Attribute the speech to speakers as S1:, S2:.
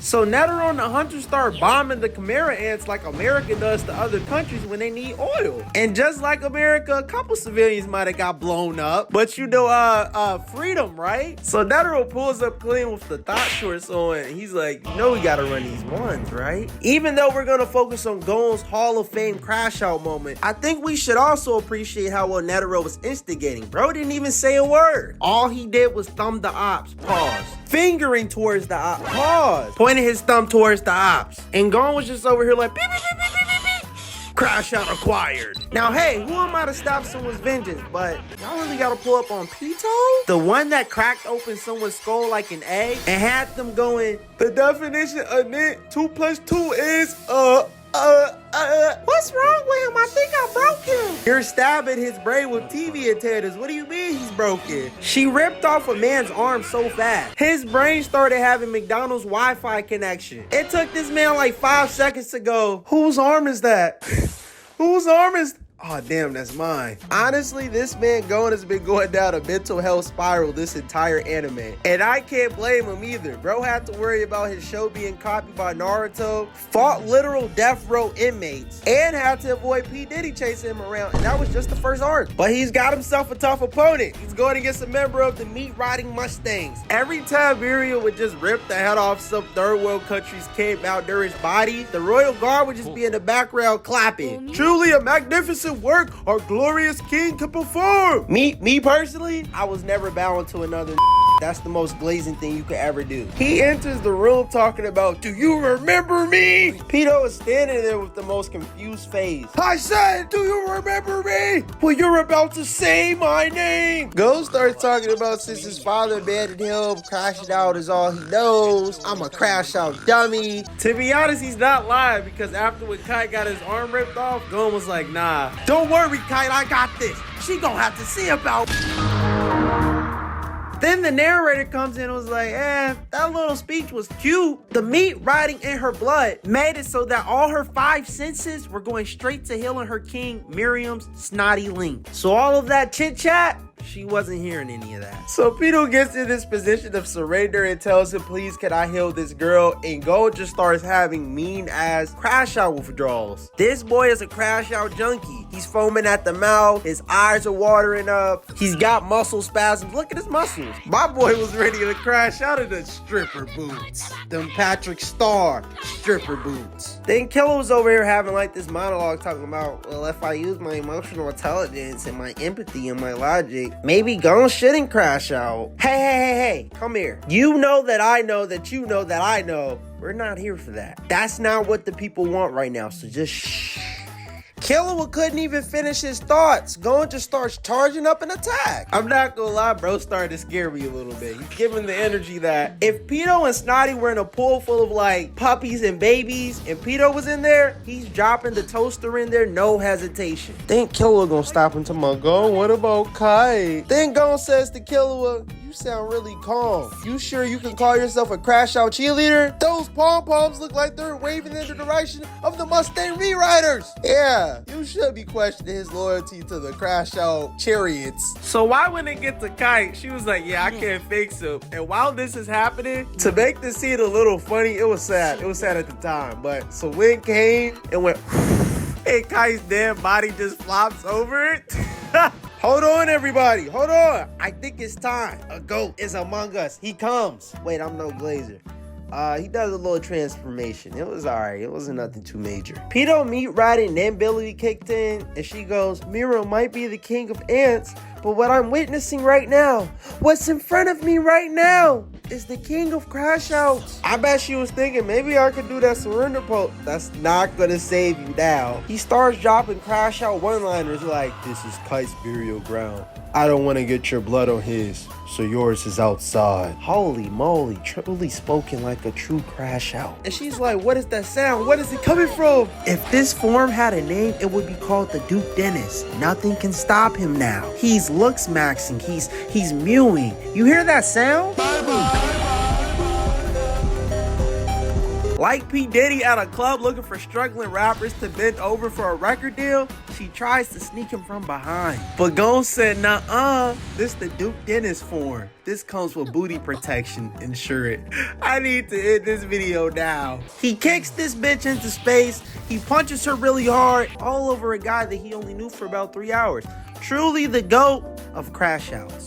S1: So Netero and the Hunters start bombing the Chimera ants like America does to other countries when they need oil. And just like America, a couple civilians might have got blown up. But you know, freedom, right? So Netero pulls up clean with the thought shorts on. And he's like, you know we gotta run these ones, right? Even though we're gonna focus on Gon's Hall of Fame crash out moment, I think we should also appreciate how well Netero was instigating. Bro didn't even say a word. All he did was thumb the ops, pause. Fingering towards the ops, pause. Pointing his thumb towards the ops. And Gon was just over here like, beep, beep, beep, beep, beep, beep. Crash out acquired. Now, hey, who am I to stop someone's vengeance? But y'all really gotta pull up on Pito? The one that cracked open someone's skull like an egg and had them going, the definition of knit 2 + 2 is, what's wrong with him? I think I broke him. You're stabbing his brain with TV antennas. What do you mean he's broken? She ripped off a man's arm so fast. His brain started having McDonald's Wi-Fi connection. It took this man like 5 seconds to go, whose arm is that? Whose arm is... Oh, damn, that's mine. Honestly, this man Gon has been going down a mental health spiral this entire anime. And I can't blame him either. Bro had to worry about his show being copied by Naruto, fought literal death row inmates, and had to avoid P. Diddy chasing him around. And that was just the first arc. But he's got himself a tough opponent. He's going against a member of the meat-riding Mustangs. Every time Miriam would just rip the head off some third world country's kid outnure his body, the Royal Guard would just be in the background clapping. Truly a magnificent work our glorious king can perform. Me personally, I was never bowing to another. That's the most glazing thing you could ever do. He enters the room talking about, do you remember me? Pito is standing there with the most confused face. I said, do you remember me? Well, you're about to say my name. Gon starts talking about since his father abandoned him, crashing out is all he knows. I'm a crash out dummy. To be honest, he's not lying, because after when Kite got his arm ripped off, Gon was like, nah, don't worry, Kite, I got this. She gonna have to see about. Then the narrator comes in and was like, that little speech was cute. The meat riding in her blood made it so that all her 5 senses were going straight to healing her king, Miriam's snotty link. So all of that chit chat, she wasn't hearing any of that. So Pito gets in this position of surrender and tells him, please, can I heal this girl? And Gon just starts having mean ass crash out withdrawals. This boy is a crash out junkie. He's foaming at the mouth. His eyes are watering up. He's got muscle spasms. Look at his muscles. My boy was ready to crash out of the stripper boots. Them Patrick Star stripper boots. Then Killer was over here having like this monologue talking about, well, if I use my emotional intelligence and my empathy and my logic, maybe Gon shouldn't crash out. Hey, come here. You know that I know that you know that I know. We're not here for that. That's not what the people want right now, so just shh. Killua couldn't even finish his thoughts. Gon just starts charging up an attack. I'm not gonna lie, bro started to scare me a little bit. He's giving the energy that if Pito and Snotty were in a pool full of like puppies and babies and Pito was in there, he's dropping the toaster in there, no hesitation. Think Killua gonna stop him to my Gon, what about Kai? Then Gon says to Killua, you sound really calm. You sure you can call yourself a crash out cheerleader? Those pom-poms look like they're waving in the direction of the Mustang Re-Riders. Yeah, you should be questioning his loyalty to the crash out chariots. So why when it get to Kite, she was like, yeah, I can't fix him. And while this is happening, to make the scene a little funny, it was sad. It was sad at the time. But so when came and went, and Kite's dead body just flops over it. Hold on, everybody. Hold on. I think it's time. A goat is among us. He comes. Wait, I'm no Glazer. He does a little transformation. It was alright. It wasn't nothing too major. Pito meat riding, then Billy kicked in, and she goes, Miro might be the king of ants, but what I'm witnessing right now, what's in front of me right now, is the king of crash outs. I bet she was thinking, maybe I could do that surrender pose. That's not gonna save you now. He starts dropping crash out one-liners like, this is Kite's burial ground. I don't want to get your blood on his, so yours is outside. Holy moly, truly spoken like a true crash out. And she's like, what is that sound? What is it coming from? If this form had a name, it would be called the Duke Dennis. Nothing can stop him now. He's looks maxing. He's mewing. You hear that sound? Bye-bye. Like P. Diddy at a club looking for struggling rappers to bend over for a record deal, she tries to sneak him from behind. But Gon said, "Nuh-uh, this the Duke Dennis form. This comes with booty protection, ensure it." I need to end this video now. He kicks this bitch into space. He punches her really hard, all over a guy that he only knew for about 3 hours. Truly the GOAT of crash outs.